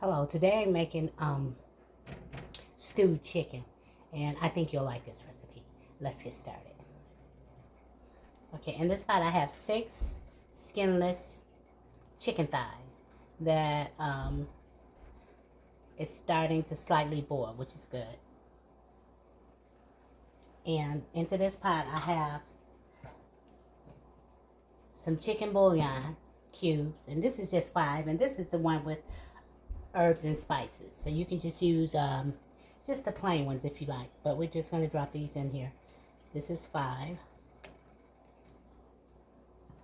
Hello, today I'm making stewed chicken, and I think you'll like this recipe. Let's get started. Okay, in this pot I have 6 skinless chicken thighs that is starting to slightly boil, which is good. And into this pot I have some chicken bouillon cubes, and this is just 5, and this is the one with herbs and spices. So you can just use just the plain ones if you like, but we're just going to drop these in here. This is 5.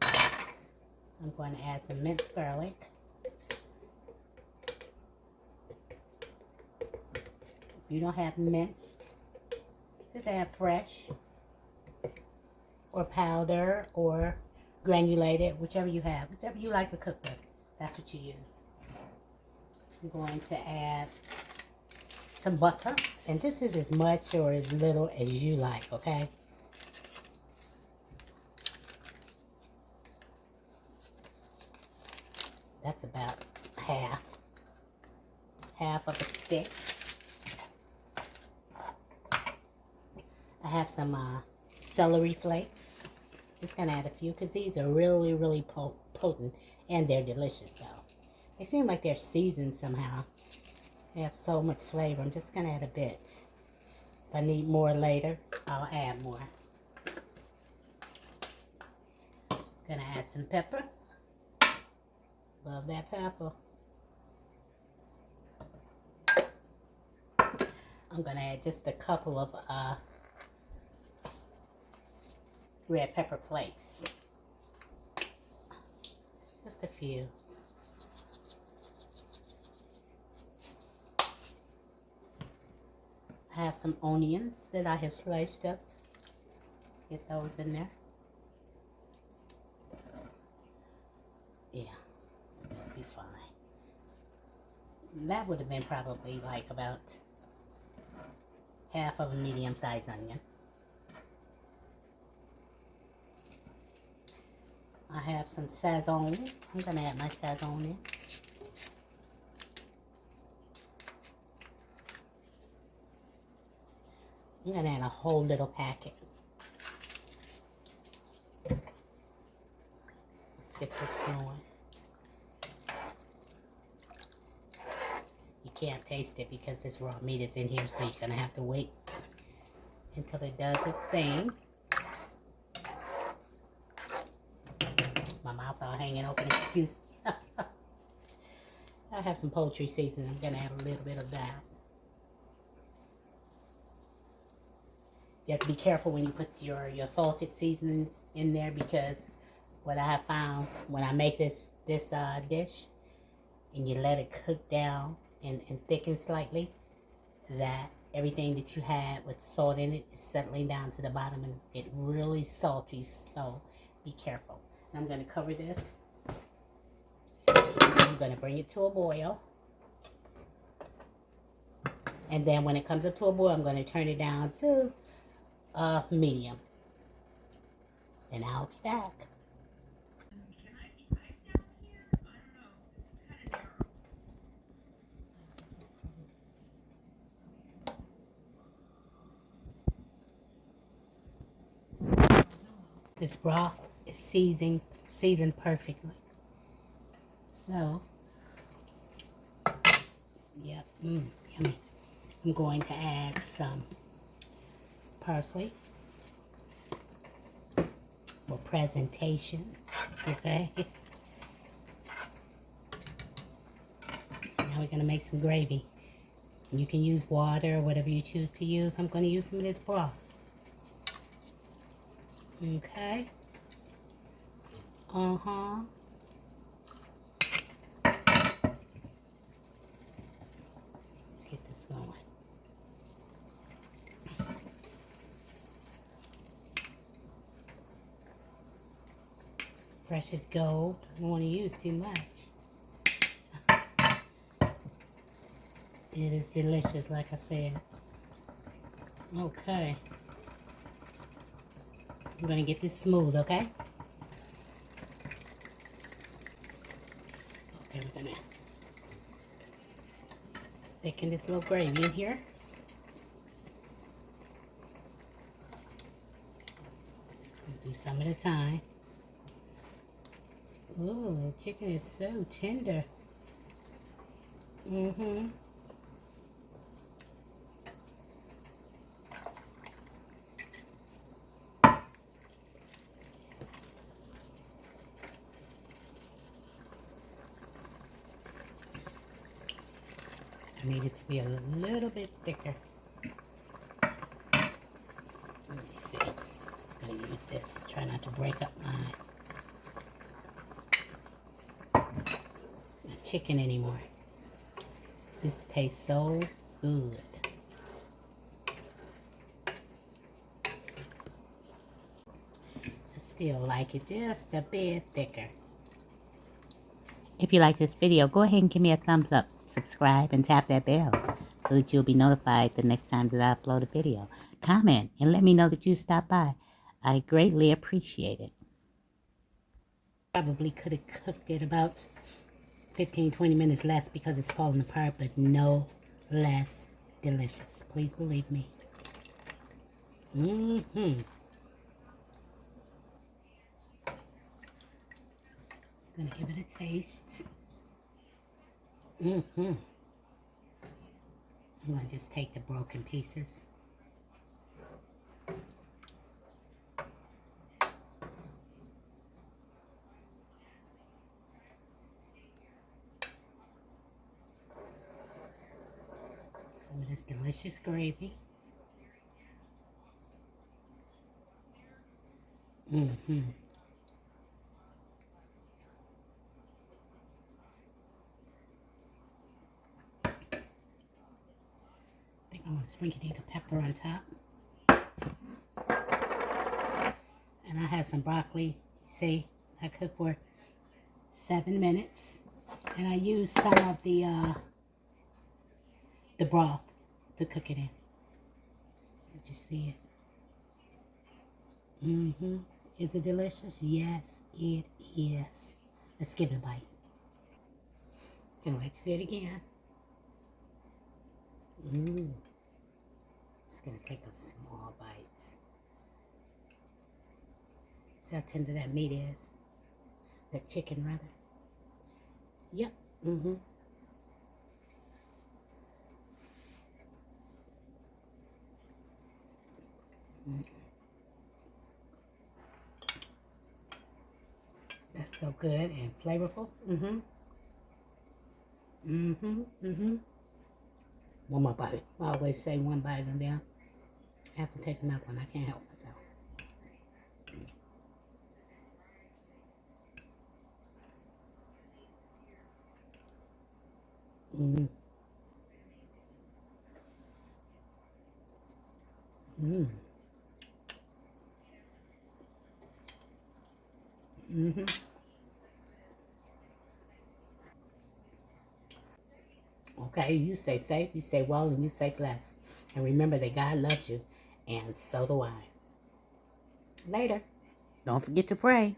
I'm going to add some minced garlic. If you don't have minced, just add fresh or powder or granulated, whichever you have, whichever you like to cook with. That's what you use. I'm going to add some butter, and this is as much or as little as you like, okay? That's about half of a stick. I have some celery flakes. Just gonna add a few because these are really potent, and they're delicious though. They seem like they're seasoned somehow. They have so much flavor. I'm just gonna add a bit. If I need more later, I'll add more. Gonna add some pepper. Love that pepper. I'm gonna add just a couple of red pepper flakes. Just a few. I have some onions that I have sliced up. Let's get those in there. Yeah, it's gonna be fine. That would have been probably like about half of a medium-sized onion. I have some Sazon. I'm gonna add my Sazon in. I'm gonna add a whole little packet. Let's get this going. You can't taste it because this raw meat is in here, so you're gonna have to wait until it does its thing. My mouth all hanging open, excuse me. I have some poultry seasoning. I'm gonna add a little bit of that. You have to be careful when you put your salted seasonings in there, because what I have found when I make this dish and you let it cook down and thicken slightly, that everything that you had with salt in it is settling down to the bottom and get really salty, so be careful. I'm going to cover this. I'm going to bring it to a boil. And then when it comes up to a boil, I'm going to turn it down to medium. And I'll be back. This broth is seasoned perfectly. So, yep, yummy. I'm going to add some parsley for presentation, okay? Now we're going to make some gravy. You can use water or whatever you choose to use. I'm going to use some of this broth. Okay. Let's get this going. Fresh as gold. I don't want to use too much. It is delicious, like I said. Okay. I'm going to get this smooth, okay? Okay, we're going to thicken this little gravy in here. Just gonna do some at a time. Ooh, the chicken is so tender. Mm-hmm. I need it to be a little bit thicker. Let me see. I'm gonna use this. Try not to break up my chicken anymore. This tastes so good. I still like it just a bit thicker. If you like this video, go ahead and give me a thumbs up, subscribe, and tap that bell so that you'll be notified the next time that I upload a video. Comment and let me know that you stopped by. I greatly appreciate it. Probably could have cooked it about 15-20 minutes less because it's falling apart, but no less delicious. Please believe me. Gonna give it a taste. I'm gonna just take the broken pieces. Some of this delicious gravy. I think I'm gonna sprinkle a pepper on top. And I have some broccoli. See, I cooked for 7 minutes, and I used some of the broth to cook it in. Did you see it? Is it delicious? Yes, it is. Let's give it a bite. Can I see it again? Just gonna take a small bite. See how tender that meat is? That chicken, rather. Yep. That's so good and flavorful. One more bite. I always say one bite and then I have to take another one. I can't help myself. Okay, you stay safe, you stay well, and you stay blessed. And remember that God loves you, and so do I. Later. Don't forget to pray.